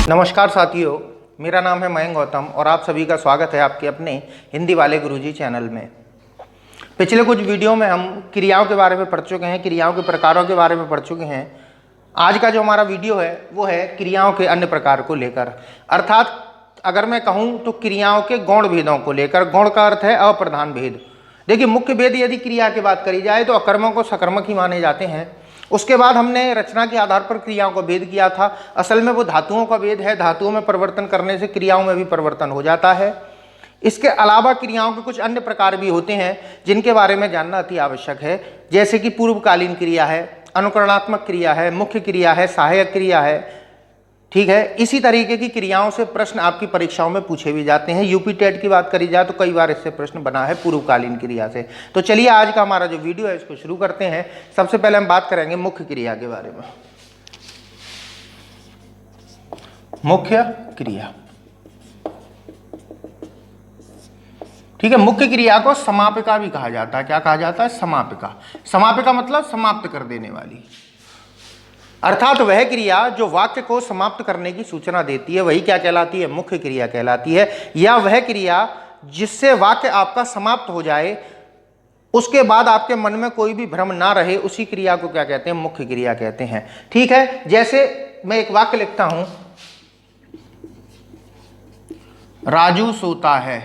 नमस्कार साथियों, मेरा नाम है मयंक गौतम और आप सभी का स्वागत है आपके अपने हिंदी वाले गुरुजी चैनल में। पिछले कुछ वीडियो में हम क्रियाओं के बारे में पढ़ चुके हैं, क्रियाओं के प्रकारों के बारे में पढ़ चुके हैं। आज का जो हमारा वीडियो है वो है क्रियाओं के अन्य प्रकार को लेकर, अर्थात अगर मैं कहूँ तो क्रियाओं के गौण भेदों को लेकर। गौण का अर्थ है अप्रधान भेद। देखिए, मुख्य भेद यदि क्रिया की बात करी जाए तो अकर्मक को सकर्मक ही माने जाते हैं। उसके बाद हमने रचना के आधार पर क्रियाओं का भेद किया था। असल में वो धातुओं का भेद है। धातुओं में परिवर्तन करने से क्रियाओं में भी परिवर्तन हो जाता है। इसके अलावा क्रियाओं के कुछ अन्य प्रकार भी होते हैं जिनके बारे में जानना अति आवश्यक है, जैसे कि पूर्वकालीन क्रिया है, अनुकरणात्मक क्रिया है, मुख्य क्रिया है, सहायक क्रिया है। ठीक है, इसी तरीके की क्रियाओं से प्रश्न आपकी परीक्षाओं में पूछे भी जाते हैं। यूपी टेट की बात करी जाए तो कई बार इससे प्रश्न बना है पूर्वकालीन क्रिया से। तो चलिए आज का हमारा जो वीडियो है इसको शुरू करते हैं। सबसे पहले हम बात करेंगे मुख्य क्रिया के बारे में। मुख्य क्रिया, ठीक है। मुख्य क्रिया को समापिका भी कहा जाता है। क्या कहा जाता है? समापिका। समापिका मतलब समाप्त कर देने वाली, अर्थात वह क्रिया जो वाक्य को समाप्त करने की सूचना देती है वही क्या कहलाती है? मुख्य क्रिया कहलाती है। या वह क्रिया जिससे वाक्य आपका समाप्त हो जाए, उसके बाद आपके मन में कोई भी भ्रम ना रहे, उसी क्रिया को क्या कहते हैं? मुख्य क्रिया कहते हैं। ठीक है, जैसे मैं एक वाक्य लिखता हूं, राजू सोता है।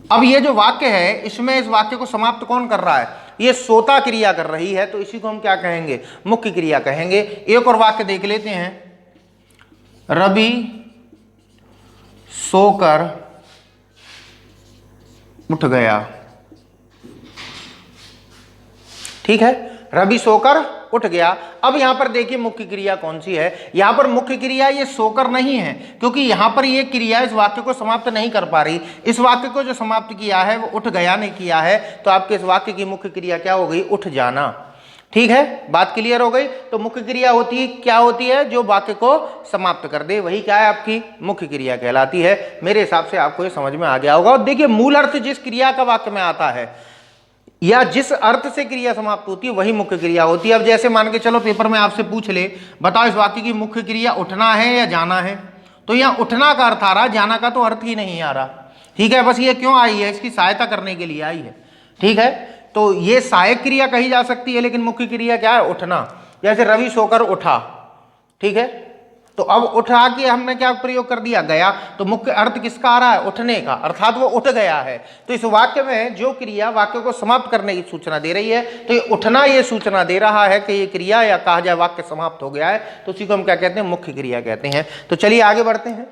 अब ये जो वाक्य है इसमें इस वाक्य को समाप्त कौन कर रहा है? ये सोता क्रिया कर रही है, तो इसी को हम क्या कहेंगे? मुख्य क्रिया कहेंगे। एक और वाक्य देख लेते हैं, रवि सोकर उठ गया। ठीक है, रवि सोकर उठ गया। अब यहां पर देखिए मुख्य क्रिया कौन सी है। यहां पर मुख्य क्रिया ये सोकर नहीं है, क्योंकि यहां पर ये क्रिया इस वाक्य को समाप्त नहीं कर पा रही। इस वाक्य को जो समाप्त किया है वो उठ गया ने किया है, तो आपके इस वाक्य की मुख्य क्रिया क्या हो गई? उठ जाना। ठीक है, बात क्लियर हो गई। तो मुख्य क्रिया होती है, क्या होती है? जो वाक्य को समाप्त कर दे, वही क्या है? आपकी मुख्य क्रिया कहलाती है। मेरे हिसाब से आपको ये समझ में आ गया होगा। और देखिए, मूल अर्थ जिस क्रिया का वाक्य में आता है या जिस अर्थ से क्रिया समाप्त होती है वही मुख्य क्रिया होती है। अब जैसे मान के चलो पेपर में आपसे पूछ ले, बताओ इस वाक्य की मुख्य क्रिया उठना है या जाना है, तो यहाँ उठना का अर्थ आ रहा, जाना का तो अर्थ ही नहीं आ रहा। ठीक है, बस ये क्यों आई है? इसकी सहायता करने के लिए आई है। ठीक है, तो ये सहायक क्रिया कही जा सकती है, लेकिन मुख्य क्रिया क्या है? उठना। जैसे रवि सोकर उठा। ठीक है, तो अब उठा के हमने क्या प्रयोग कर दिया? गया। तो मुख्य अर्थ किसका आ रहा है? उठने का, अर्थात वो उठ गया है। तो इस वाक्य में जो क्रिया वाक्य को समाप्त करने की सूचना दे रही है, तो ये उठना ये सूचना दे रहा है कि ये क्रिया या कहा जाए वाक्य समाप्त हो गया है, तो उसी को हम क्या कहते हैं? मुख्य क्रिया कहते हैं। तो चलिए आगे बढ़ते हैं।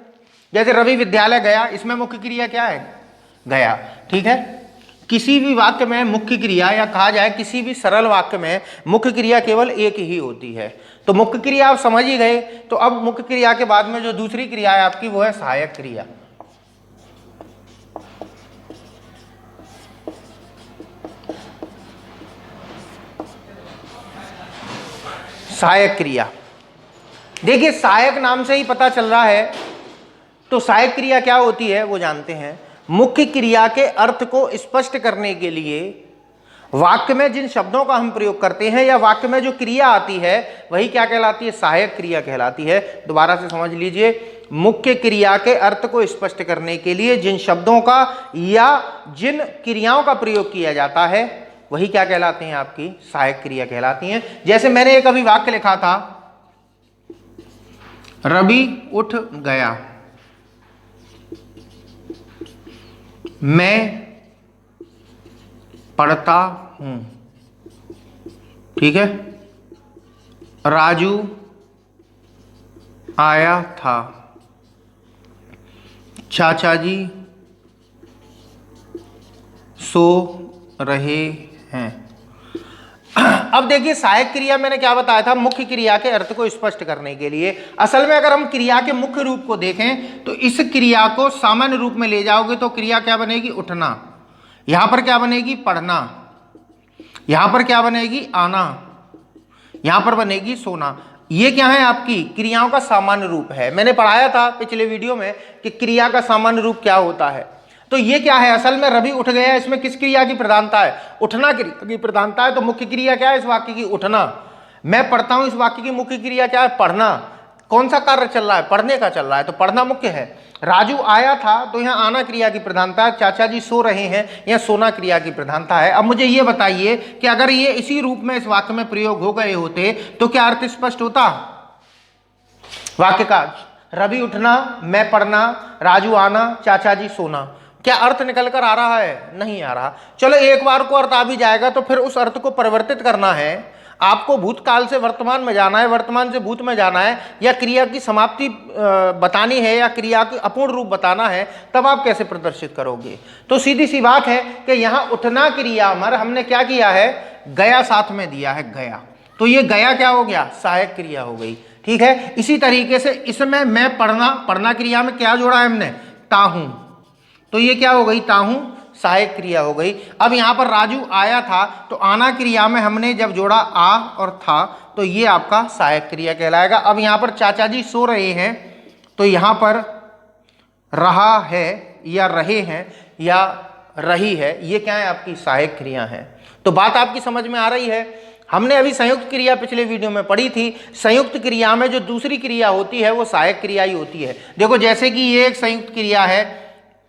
जैसे रवि विद्यालय गया, इसमें मुख्य क्रिया क्या है? गया। ठीक है, किसी भी वाक्य में मुख्य क्रिया या कहा जाए किसी भी सरल वाक्य में मुख्य क्रिया केवल एक ही होती है। तो मुख्य क्रिया आप समझ ही गए। तो अब मुख्य क्रिया के बाद में जो दूसरी क्रिया है आपकी वो है सहायक क्रिया। सहायक क्रिया, देखिए सहायक नाम से ही पता चल रहा है। तो सहायक क्रिया क्या होती है वो जानते हैं। मुख्य क्रिया के अर्थ को स्पष्ट करने के लिए वाक्य में जिन शब्दों का हम प्रयोग करते हैं या वाक्य में जो क्रिया आती है वही क्या कहलाती है? सहायक क्रिया कहलाती है। दोबारा से समझ लीजिए, मुख्य क्रिया के अर्थ को स्पष्ट करने के लिए जिन शब्दों का या जिन क्रियाओं का प्रयोग किया जाता है वही क्या कहलाते हैं? आपकी सहायक क्रिया कहलाती हैं। जैसे मैंने एक अभी वाक्य लिखा था, रवि उठ गया, मैं पढ़ता हूं। ठीक है, राजू आया था, चाचा जी सो रहे हैं। अब देखिए, सहायक क्रिया मैंने क्या बताया था? मुख्य क्रिया के अर्थ को स्पष्ट करने के लिए। असल में अगर हम क्रिया के मुख्य रूप को देखें तो इस क्रिया को सामान्य रूप में ले जाओगे तो क्रिया क्या बनेगी? उठना। यहां पर क्या बनेगी? पढ़ना। यहां पर क्या बनेगी? आना। यहां पर बनेगी सोना। ये क्या है? आपकी क्रियाओं का सामान्य रूप है। मैंने पढ़ाया था पिछले वीडियो में कि क्रिया का सामान्य रूप क्या होता है। तो ये क्या है? असल में रवि उठ गया, इसमें किस क्रिया की प्रधानता है? उठना क्रिया की प्रधानता है। तो मुख्य क्रिया क्या है इस वाक्य की? उठना। मैं पढ़ता हूं, इस वाक्य की मुख्य क्रिया क्या है? पढ़ना। कौन सा कार्य चल रहा है? पढ़ने का चल रहा है, तो पढ़ना मुख्य है। राजू आया था तो यहाँ आना क्रिया की प्रधानता, चाचा जी सो रहे हैं यहाँ सोना क्रिया की प्रधानता है। अब मुझे ये बताइए कि अगर ये इसी रूप में इस वाक्य में प्रयोग हो गए होते तो क्या अर्थ स्पष्ट होता वाक्य का? रवि उठना, मैं पढ़ना, राजू आना, चाचा जी सोना, क्या अर्थ निकल कर आ रहा है? नहीं आ रहा। चलो एक बार को अर्थ आ भी जाएगा तो फिर उस अर्थ को परिवर्तित करना है। आपको भूतकाल से वर्तमान में जाना है, वर्तमान से भूत में जाना है, या क्रिया की समाप्ति बतानी है या क्रिया की अपूर्ण रूप बताना है, तब आप कैसे प्रदर्शित करोगे? तो सीधी सी बात है कि यहाँ उठना क्रिया में हमने क्या किया है? गया साथ में दिया है, गया। तो ये गया क्या हो गया? सहायक क्रिया हो गई। ठीक है, इसी तरीके से इसमें मैं पढ़ना, पढ़ना क्रिया में क्या जोड़ा है हमने? ताहूं, तो ये क्या हो गई? ताहूं सहायक क्रिया हो गई। अब यहाँ पर राजू आया था तो आना क्रिया में हमने जब जोड़ा आ और था तो ये आपका सहायक क्रिया कहलाएगा। अब यहाँ पर चाचा जी सो रहे हैं तो यहाँ पर रहा है या रहे हैं या रही है, ये क्या है? आपकी सहायक क्रिया है। तो बात आपकी समझ में आ रही है? हमने अभी संयुक्त क्रिया पिछले वीडियो में पढ़ी थी। संयुक्त क्रिया में जो दूसरी क्रिया होती है वो सहायक क्रिया ही होती है। देखो जैसे कि ये एक संयुक्त क्रिया है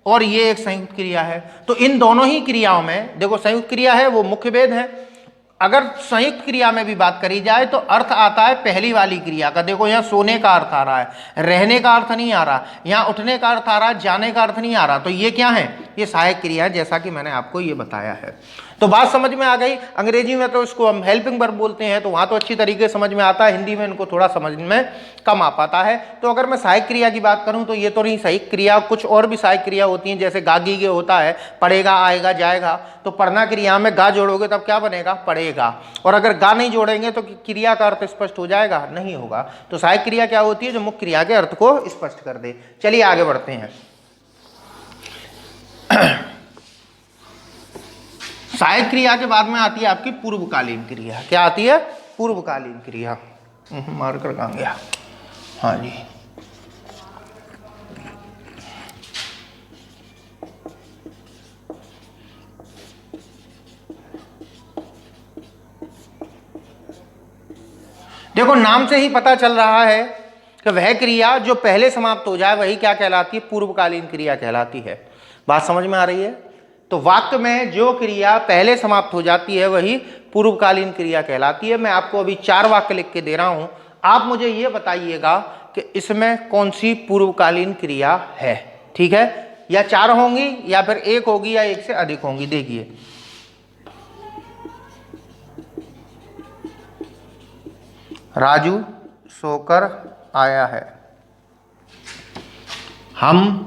और ये एक संयुक्त क्रिया है, तो इन दोनों ही क्रियाओं में देखो संयुक्त क्रिया है वो मुख्य भेद है। अगर संयुक्त क्रिया में भी बात करी जाए तो अर्थ आता है पहली वाली क्रिया का। देखो यहाँ सोने का अर्थ आ रहा है, रहने का अर्थ नहीं आ रहा, यहाँ उठने का अर्थ आ रहा है, जाने का अर्थ नहीं आ रहा। तो ये क्या है? ये सहायक क्रिया है, जैसा कि मैंने आपको ये बताया है। तो बात समझ में आ गई। अंग्रेजी में तो इसको हम हेल्पिंग वर्ब बोलते हैं, तो वहाँ तो अच्छी तरीके से समझ में आता है, हिंदी में इनको थोड़ा समझ में कम आ पाता है। तो अगर मैं सहायक क्रिया की बात करूँ तो ये तो नहीं सही क्रिया, कुछ और भी सहायक क्रिया होती हैं, जैसे गागी के होता है पढ़ेगा, आएगा, जाएगा। तो पढ़ना क्रिया में गा जोड़ोगे तब क्या बनेगा? पढ़ेगा। और अगर गा नहीं जोड़ेंगे तो क्रिया का अर्थ स्पष्ट हो जाएगा? नहीं होगा। तो सहायक क्रिया क्या होती है? जो मुख्य क्रिया के अर्थ को स्पष्ट कर दे। चलिए आगे बढ़ते हैं। सहायक क्रिया के बाद में आती है आपकी पूर्वकालीन क्रिया। क्या आती है? पूर्वकालीन क्रिया। मार्कर कहाँ गया? हाँ जी, देखो नाम से ही पता चल रहा है कि वह क्रिया जो पहले समाप्त हो जाए वही क्या कहलाती है? पूर्वकालीन क्रिया कहलाती है। बात समझ में आ रही है? तो वाक्य में जो क्रिया पहले समाप्त हो जाती है वही पूर्वकालीन क्रिया कहलाती है। मैं आपको अभी 4 वाक्य लिख के दे रहा हूं, आप मुझे ये बताइएगा कि इसमें कौन सी पूर्वकालीन क्रिया है। ठीक है, या 4 होंगी या फिर 1 होगी या 1 से अधिक होंगी। देखिए, राजू सोकर आया है, हम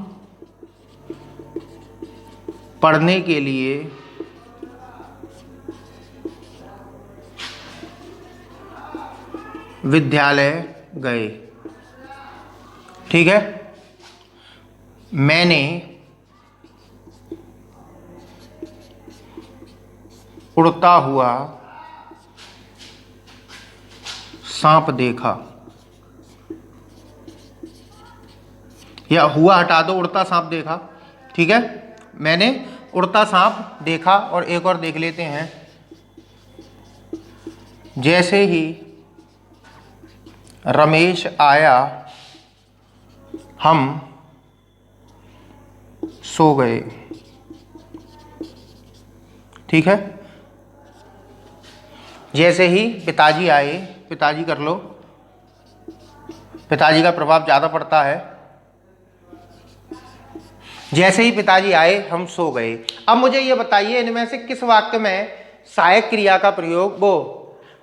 पढ़ने के लिए विद्यालय गए। ठीक है, मैंने उड़ता हुआ सांप देखा, या हुआ हटा दो, उड़ता सांप देखा। ठीक है, मैंने उड़ता सांप देखा। और एक और देख लेते हैं, जैसे ही रमेश आया हम सो गए। ठीक है, जैसे ही पिताजी आए, पिताजी कर लो, पिताजी का प्रभाव ज़्यादा पड़ता है। जैसे ही पिताजी आए हम सो गए। अब मुझे ये बताइए इनमें से किस वाक्य में सहायक क्रिया का प्रयोग, वो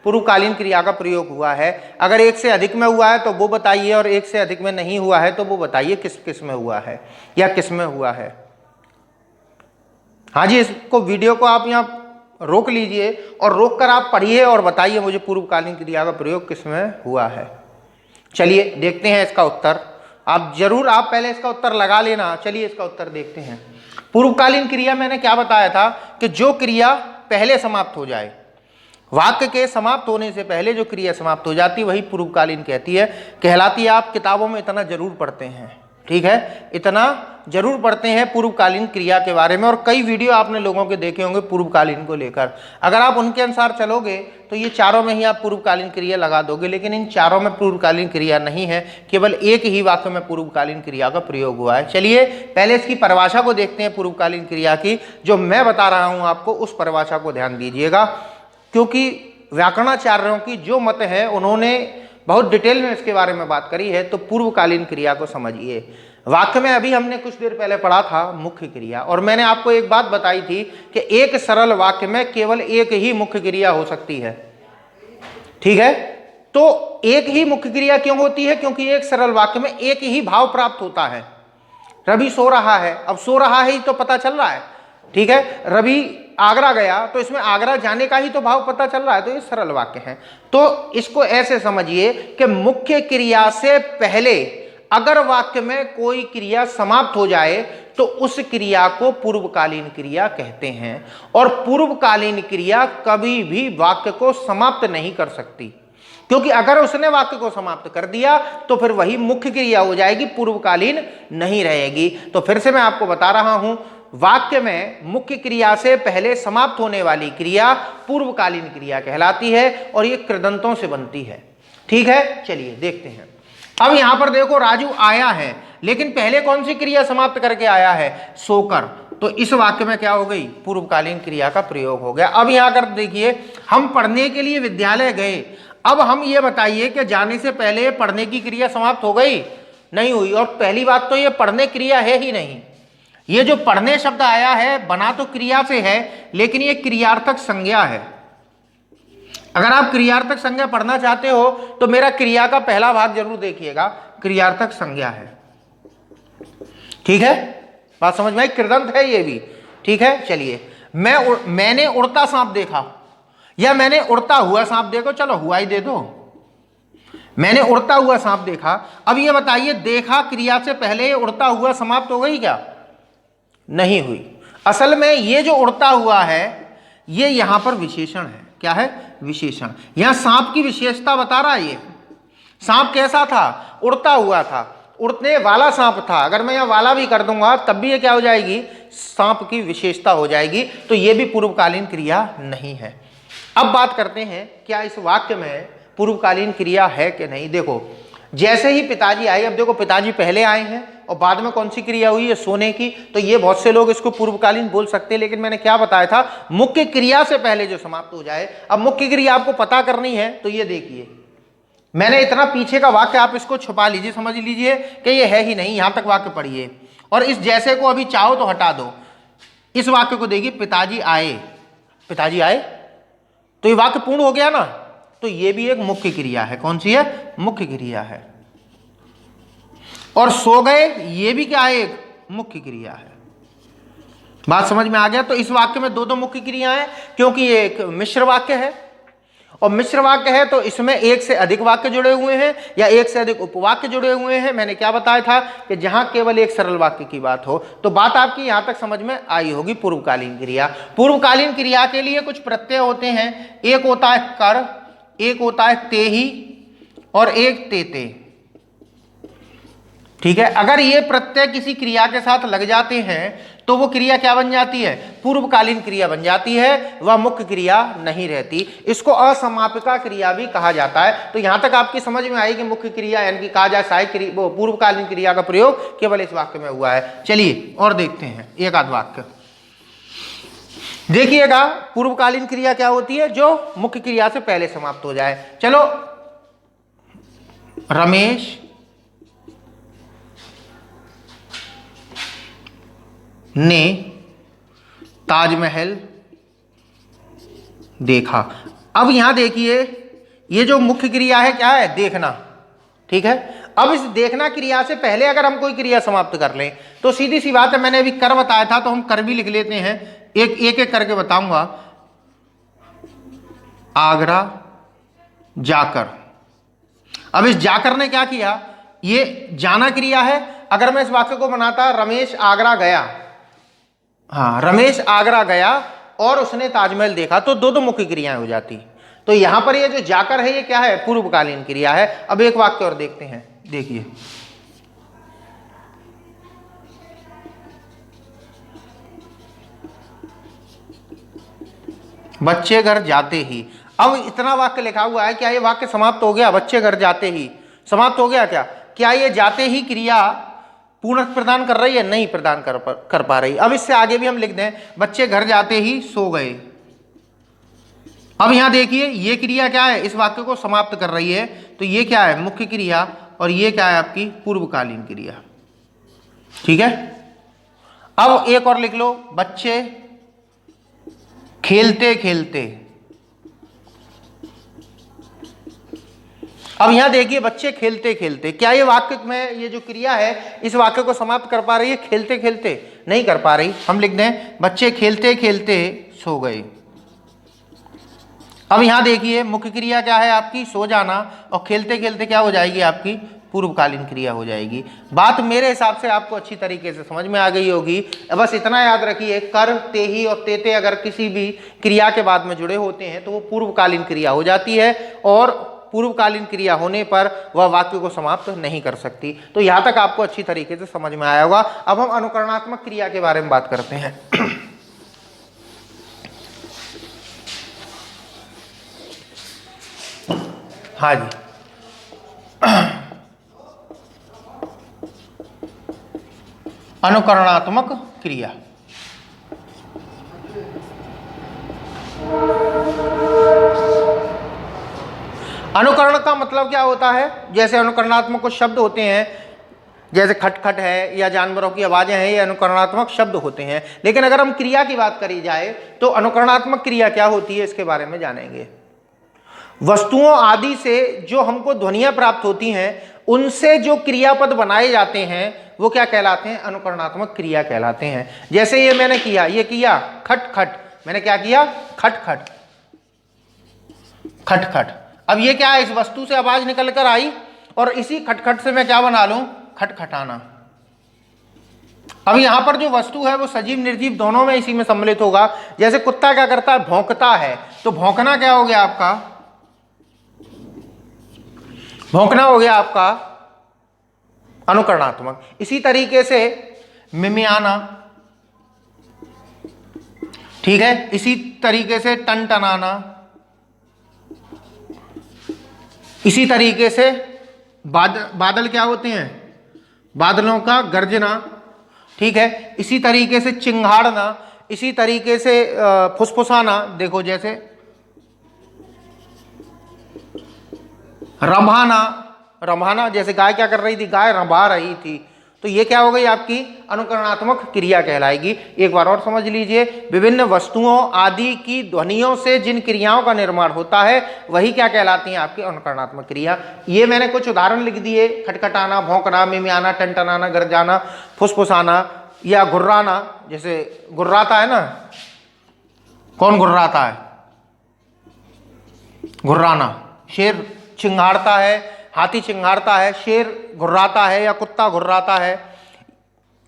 पूर्वकालीन क्रिया का प्रयोग हुआ है। अगर 1 से अधिक में हुआ है तो वो बताइए, और 1 से अधिक में नहीं हुआ है तो वो बताइए किस किस में हुआ है या किस में हुआ है। हाँ जी, इसको वीडियो को आप यहाँ रोक लीजिए और रोक कर आप पढ़िए और बताइए मुझे पूर्वकालीन क्रिया का प्रयोग किस में हुआ है। चलिए देखते हैं इसका उत्तर। आप जरूर, आप पहले इसका उत्तर लगा लेना। चलिए इसका उत्तर देखते हैं। पूर्वकालीन क्रिया मैंने क्या बताया था कि जो क्रिया पहले समाप्त हो जाए, वाक्य के समाप्त होने से पहले जो क्रिया समाप्त हो जाती है वही पूर्वकालीन कहलाती है। आप किताबों में इतना जरूर पढ़ते हैं। ठीक है, इतना जरूर पढ़ते हैं पूर्वकालीन क्रिया के बारे में, और कई वीडियो आपने लोगों के देखे होंगे पूर्वकालीन को लेकर। अगर आप उनके अनुसार चलोगे तो ये चारों में ही आप पूर्वकालीन क्रिया लगा दोगे, लेकिन इन चारों में पूर्वकालीन क्रिया नहीं है, केवल एक ही वाक्य में पूर्वकालीन क्रिया का प्रयोग हुआ है। चलिए पहले इसकी परिभाषा को देखते हैं पूर्वकालीन क्रिया की, जो मैं बता रहा हूँ आपको उस परिभाषा को ध्यान दीजिएगा, क्योंकि व्याकरणाचार्यों की जो मत है उन्होंने बहुत डिटेल में इसके बारे में बात करी है। तो पूर्वकालीन क्रिया को समझिए। वाक्य में अभी हमने कुछ देर पहले पढ़ा था मुख्य क्रिया, और मैंने आपको एक बात बताई थी कि एक सरल वाक्य में केवल एक ही मुख्य क्रिया हो सकती है। ठीक है, तो एक ही मुख्य क्रिया क्यों होती है? क्योंकि एक सरल वाक्य में एक ही भाव प्राप्त होता है। रवि सो रहा है, अब सो रहा है ही तो पता चल रहा है। ठीक है, रवि आगरा गया तो इसमें आगरा जाने का ही तो भाव पता चल रहा है, तो ये सरल वाक्य है। तो इसको ऐसे समझिए कि मुख्य क्रिया से पहले अगर वाक्य में कोई क्रिया समाप्त हो जाए तो उस क्रिया को पूर्वकालीन क्रिया कहते हैं, और पूर्वकालीन क्रिया कभी भी वाक्य को समाप्त नहीं कर सकती, क्योंकि अगर उसने वाक्य को समाप्त कर दिया तो फिर वही मुख्य क्रिया हो जाएगी, पूर्वकालीन नहीं रहेगी। तो फिर से मैं आपको बता रहा हूं, वाक्य में मुख्य क्रिया से पहले समाप्त होने वाली क्रिया पूर्वकालीन क्रिया कहलाती है, और ये कृदंतों से बनती है। ठीक है, चलिए देखते हैं। अब यहां पर देखो राजू आया है, लेकिन पहले कौन सी क्रिया समाप्त करके आया है? सोकर। तो इस वाक्य में क्या हो गई? पूर्वकालीन क्रिया का प्रयोग हो गया। अब यहां कर देखिए, हम पढ़ने के लिए विद्यालय गए। अब हम ये बताइए कि जाने से पहले पढ़ने की क्रिया समाप्त हो गई? नहीं हुई। और पहली बात तो ये पढ़ने क्रिया है ही नहीं। ये जो पढ़ने शब्द आया है बना तो क्रिया से है, लेकिन ये क्रियार्थक संज्ञा है। अगर आप क्रियार्थक संज्ञा पढ़ना चाहते हो तो मेरा क्रिया का पहला भाग जरूर देखिएगा, क्रियार्थक संज्ञा है। ठीक है, बात समझ में आई? कृदंत है ये भी। ठीक है, चलिए, मैंने उड़ता सांप देखा, या मैंने उड़ता हुआ सांप देखो, चलो हुआ ही दे दो। मैंने उड़ता हुआ सांप देखा। अब ये बताइए, देखा क्रिया से पहले उड़ता हुआ समाप्त हो गई क्या? नहीं हुई। असल में ये जो उड़ता हुआ है ये यहां पर विशेषण है। क्या है? विशेषण। यहां सांप की विशेषता बता रहा है। ये सांप कैसा था? उड़ता हुआ था, उड़ने वाला सांप था। अगर मैं यहां वाला भी कर दूंगा तब भी ये क्या हो जाएगी? सांप की विशेषता हो जाएगी। तो ये भी पूर्वकालीन क्रिया नहीं है। अब बात करते हैं, क्या इस वाक्य में पूर्वकालीन क्रिया है कि नहीं। देखो, जैसे ही पिताजी आए, अब देखो पिताजी पहले आए हैं और बाद में कौन सी क्रिया हुई है? सोने की। तो ये बहुत से लोग इसको पूर्वकालीन बोल सकते हैं, लेकिन मैंने क्या बताया था? मुख्य क्रिया से पहले जो समाप्त हो जाए। अब मुख्य क्रिया आपको पता करनी है तो ये देखिए, मैंने इतना पीछे का वाक्य, आप इसको छुपा लीजिए, समझ लीजिए कि ये है ही नहीं। यहां तक वाक्य पढ़िए, और इस जैसे को अभी चाहो तो हटा दो। इस वाक्य को देखिए, पिताजी आए, पिताजी आए, तो ये वाक्य पूर्ण हो गया ना। तो ये भी एक मुख्य क्रिया है। कौन सी है? मुख्य क्रिया है। और सो गए, ये भी क्या है? एक मुख्य क्रिया है। बात समझ में आ गया? तो इस वाक्य में दो दो मुख्य क्रिया है, क्योंकि ये एक मिश्र वाक्य है, और मिश्र वाक्य है तो इसमें एक से अधिक वाक्य जुड़े हुए हैं या एक से अधिक उपवाक्य जुड़े हुए हैं। मैंने क्या बताया था कि जहां केवल एक सरल वाक्य की बात हो। तो बात आपकी यहां तक समझ में आई होगी। पूर्वकालीन क्रिया, पूर्वकालीन क्रिया के लिए कुछ प्रत्यय होते हैं। एक होता है कर, एक होता है ते ही, और एक तेते। ठीक है, अगर ये प्रत्यय किसी क्रिया के साथ लग जाते हैं तो वो क्रिया क्या बन जाती है? पूर्वकालीन क्रिया बन जाती है, वह मुख्य क्रिया नहीं रहती। इसको असमापिका क्रिया भी कहा जाता है। तो यहां तक आपकी समझ में आई कि मुख्य क्रिया यानी कि कहा जाए सहायक क्रिया, वो पूर्वकालीन क्रिया का प्रयोग केवल इस वाक्य में हुआ है। चलिए और देखते हैं एक आध वाक्य। देखिएगा, पूर्वकालीन क्रिया क्या होती है? जो मुख्य क्रिया से पहले समाप्त हो जाए। चलो, रमेश ने ताजमहल देखा। अब यहां देखिए, ये जो मुख्य क्रिया है क्या है? देखना। ठीक है, अब इस देखना क्रिया से पहले अगर हम कोई क्रिया समाप्त कर लें तो सीधी सी बात है, मैंने अभी कर बताया था तो हम कर भी लिख लेते हैं। एक एक करके बताऊंगा। आगरा जाकर। अब इस जाकर ने क्या किया? ये जाना क्रिया है। अगर मैं इस वाक्य को बनाता रमेश आगरा गया, हाँ, रमेश आगरा गया और उसने ताजमहल देखा, तो दो दो मुख्य क्रियाएं हो जाती। तो यहां पर ये जो जाकर है ये क्या है? पूर्वकालीन क्रिया है। अब एक वाक्य और देखते हैं। देखिए, बच्चे घर जाते ही। अब इतना वाक्य लिखा हुआ है, क्या ये वाक्य समाप्त हो गया? बच्चे घर जाते ही समाप्त हो गया क्या? क्या ये जाते ही क्रिया पूर्ण प्रदान कर रही है? नहीं प्रदान कर पा रही। अब इससे आगे भी हम लिख दें, बच्चे घर जाते ही सो गए। अब यहां देखिए ये क्रिया क्या है? इस वाक्य को समाप्त कर रही है। तो ये क्या है? मुख्य क्रिया, और ये क्या है आपकी? पूर्वकालीन क्रिया। ठीक है। अब एक और लिख लो, बच्चे खेलते खेलते। अब यहां देखिए बच्चे खेलते खेलते, क्या ये वाक्य में ये जो क्रिया है इस वाक्य को समाप्त कर पा रही है? खेलते खेलते नहीं कर पा रही। हम लिख दें, बच्चे खेलते खेलते सो गए। अब यहां देखिए मुख्य क्रिया क्या है आपकी? सो जाना, और खेलते खेलते क्या हो जाएगी आपकी? पूर्वकालीन क्रिया हो जाएगी। बात मेरे हिसाब से आपको अच्छी तरीके से समझ में आ गई होगी। बस इतना याद रखिए, कर, ते ही और तेते अगर किसी भी क्रिया के बाद में जुड़े होते हैं तो वो पूर्वकालीन क्रिया हो जाती है, और पूर्वकालीन क्रिया होने पर वह वाक्य को समाप्त नहीं कर सकती। तो यहां तक आपको अच्छी तरीके से समझ में आया होगा। अब हम अनुकरणात्मक क्रिया के बारे में बात करते हैं। हाँ जी, अनुकरणात्मक क्रिया। अनुकरण का मतलब क्या होता है? जैसे अनुकरणात्मक कुछ शब्द होते हैं, जैसे खटखट है या जानवरों की आवाजें हैं, ये अनुकरणात्मक शब्द होते हैं। लेकिन अगर हम क्रिया की बात करी जाए तो अनुकरणात्मक क्रिया क्या होती है, इसके बारे में जानेंगे। वस्तुओं आदि से जो हमको ध्वनियां प्राप्त होती हैं, उनसे जो क्रियापद बनाए जाते हैं वो क्या कहलाते हैं? अनुकरणात्मक क्रिया कहलाते हैं। जैसे ये मैंने किया, ये किया खटखट, मैंने क्या किया? खटखट खटखट। अब ये क्या है? इस वस्तु से आवाज निकल कर आई, और इसी खटखट से मैं क्या बना लूं? खटखटाना। अब यहां पर जो वस्तु है वो सजीव निर्जीव दोनों में इसी में सम्मिलित होगा। जैसे कुत्ता क्या करता है? भौंकता है। तो भौंकना क्या हो गया आपका? भौंकना हो गया आपका अनुकरणात्मक। इसी तरीके से मिमियाना, ठीक है। इसी तरीके से टनटनाना, इसी तरीके से बादल क्या होते हैं? बादलों का गर्जना, ठीक है। इसी तरीके से चिंगाड़ना, इसी तरीके से फुसफुसाना, देखो जैसे रंभाना, रंभाना जैसे गाय क्या कर रही थी? गाय रंभा रही थी। तो ये क्या हो गई आपकी? अनुकरणात्मक क्रिया कहलाएगी। एक बार और समझ लीजिए, विभिन्न वस्तुओं आदि की ध्वनियों से जिन क्रियाओं का निर्माण होता है वही क्या कहलाती हैं? आपकी अनुकरणात्मक क्रिया। ये मैंने कुछ उदाहरण लिख दिए, खटखटाना, भौंकना, मिमियाना, टनटनाना, गरजाना, फुसफुसाना या गुर्राना। जैसे गुर्राता है ना, कौन गुर्राता है? गुर्राना। शेर चिंगाड़ता है, हाथी चिंगाड़ता है, शेर घुर्राता है या कुत्ता घुर्राता है।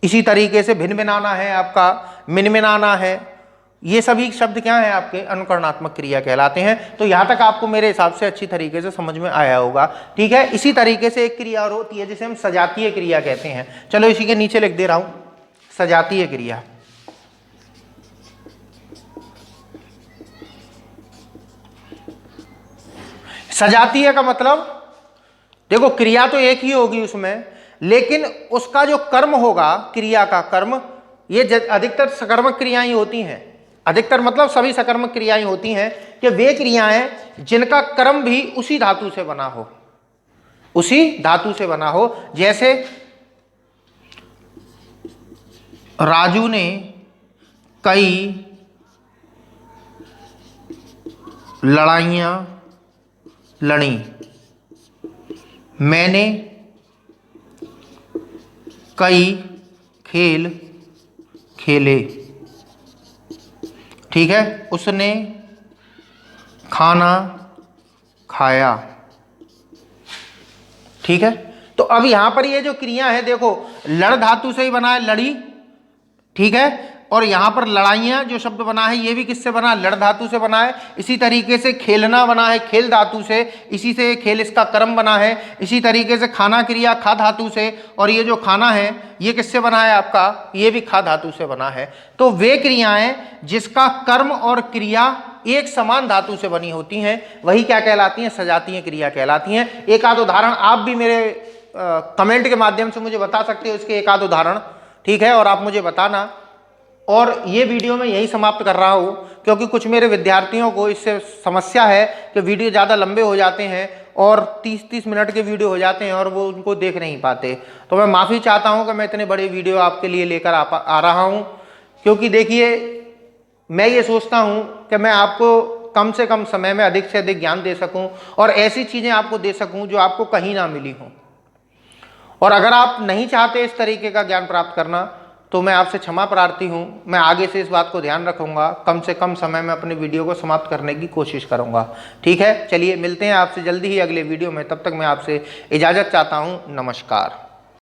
इसी तरीके से भिनभिनाना है आपका, मिनमिनाना है। ये सभी शब्द क्या हैं? आपके अनुकरणात्मक क्रिया कहलाते हैं। तो यहां तक आपको मेरे हिसाब से अच्छी तरीके से समझ में आया होगा, ठीक है। इसी तरीके से एक क्रिया और होती है जिसे हम सजातीय क्रिया कहते हैं। चलो इसी के नीचे लिख दे रहा हूं, सजातीय क्रिया। सजातीय का मतलब, देखो क्रिया तो एक ही होगी उसमें, लेकिन उसका जो कर्म होगा, क्रिया का कर्म, ये अधिकतर सकर्मक क्रियाएं होती हैं। अधिकतर मतलब सभी सकर्मक क्रियाएं होती हैं कि वे क्रियाएं जिनका कर्म भी उसी धातु से बना हो, उसी धातु से बना हो। जैसे राजू ने कई लड़ाइयां लड़ी, मैंने कई खेल खेले, ठीक है। उसने खाना खाया, ठीक है। तो अब यहां पर ये जो क्रिया है, देखो लड़ धातु से ही बना है, लड़ी, ठीक है। और यहां पर लड़ाइयां जो शब्द बना है ये भी किससे बना? लड़ धातु से बना है। इसी तरीके से खेलना बना है खेल धातु से, इसी से खेल इसका कर्म बना है। इसी तरीके से खाना क्रिया खा धातु से, और ये जो खाना है ये किससे बना है आपका? ये भी खा धातु से बना है। तो वे क्रियाएं जिसका कर्म और क्रिया एक समान धातु से बनी होती हैं, वही क्या कहलाती हैं? सजातीय क्रिया कहलाती हैं। एक आध उदाहरण आप भी मेरे कमेंट के माध्यम से मुझे बता सकते हो इसके एक आध उदाहरण, ठीक है, और आप मुझे बताना। और ये वीडियो मैं यही समाप्त कर रहा हूँ, क्योंकि कुछ मेरे विद्यार्थियों को इससे समस्या है कि वीडियो ज़्यादा लंबे हो जाते हैं और 30-30 मिनट के वीडियो हो जाते हैं और वो उनको देख नहीं पाते। तो मैं माफ़ी चाहता हूँ कि मैं इतने बड़े वीडियो आपके लिए लेकर आ रहा हूँ, क्योंकि देखिए मैं ये सोचता हूँ कि मैं आपको कम से कम समय में अधिक से अधिक ज्ञान दे सकूँ और ऐसी चीज़ें आपको दे सकूँ जो आपको कहीं ना मिली हों। और अगर आप नहीं चाहते इस तरीके का ज्ञान प्राप्त करना तो मैं आपसे क्षमा प्रार्थी हूँ। मैं आगे से इस बात को ध्यान रखूँगा, कम से कम समय में अपने वीडियो को समाप्त करने की कोशिश करूँगा। ठीक है, चलिए मिलते हैं आपसे जल्दी ही अगले वीडियो में। तब तक मैं आपसे इजाज़त चाहता हूँ। नमस्कार।